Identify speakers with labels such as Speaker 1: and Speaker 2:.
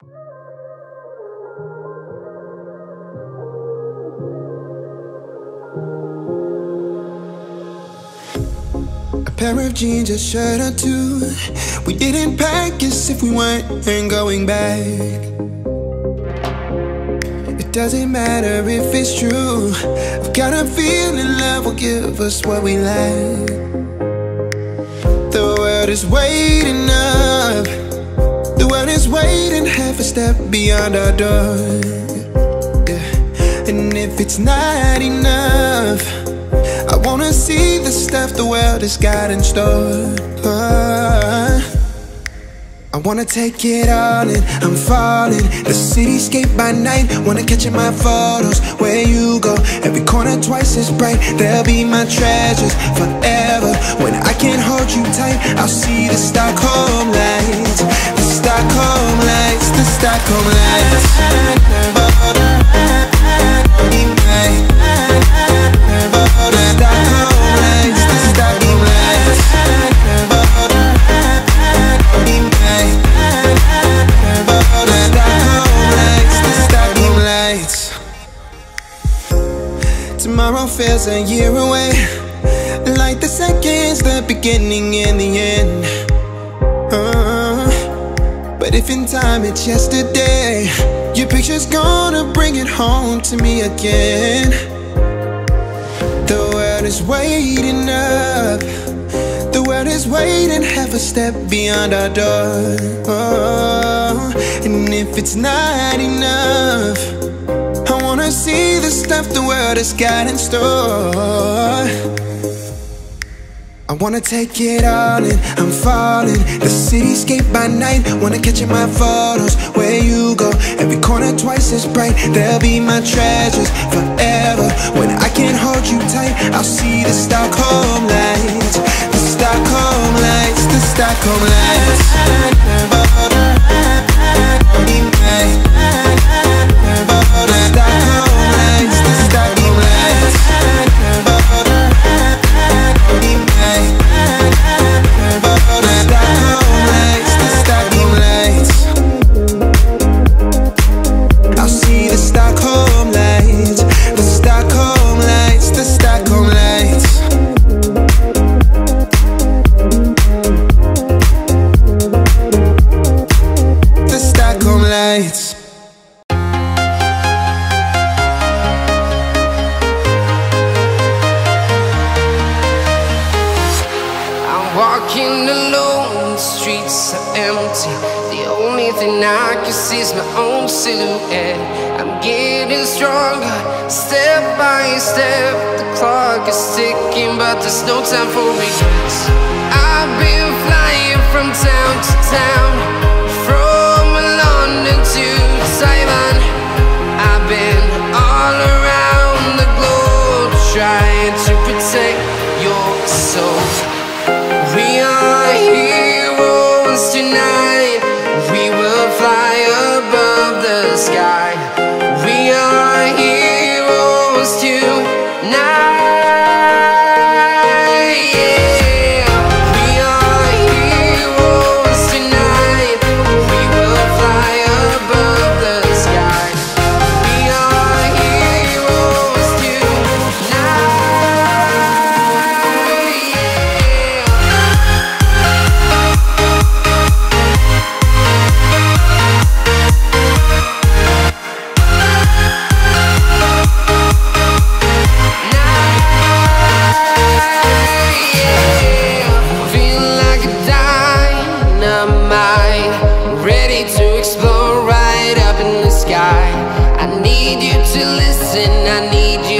Speaker 1: A pair of jeans, a shirt or two. We didn't pack as if we weren't going back. It doesn't matter if it's true. I've got a feeling love will give us what we lack. The world is waiting up. The world is waiting half a step beyond our door. Yeah. And if it's not enough, I wanna see the stuff the world has got in store. I wanna take it all in, I'm falling. The cityscape by night, wanna catch in my photos. Where you go, every corner twice as bright. They'll be my treasures forever. When I can't hold you tight, I'll see the Stockholm lights. The Stockholm lights, the Stockholm lights. Tomorrow feels a year away, like the seconds, the beginning and the end. But if in time it's yesterday, your picture's gonna bring it home to me again. The world is waiting up. The world is waiting half a step beyond our door. And if it's not enough, I wanna see the stuff the world has got in store. I wanna take it all in, I'm falling. The cityscape by night, wanna catch in my photos. Where you go, every corner twice as bright. They'll be my treasures forever. When I can't hold you tight, I'll see the Stockholm lights. The Stockholm lights, the Stockholm lights.
Speaker 2: Walking alone, the streets are empty. The only thing I can see is my own silhouette. I'm getting stronger, step by step. The clock is ticking, but there's no time for regrets. I've been flying from town to town, from London to Taiwan. I've been all around the globe, trying to protect your soul. We are heroes tonight. We will fly above the sky. We are heroes tonight. Yeah. We are heroes tonight. We will fly above the sky. We are heroes tonight. I need you to listen, I need you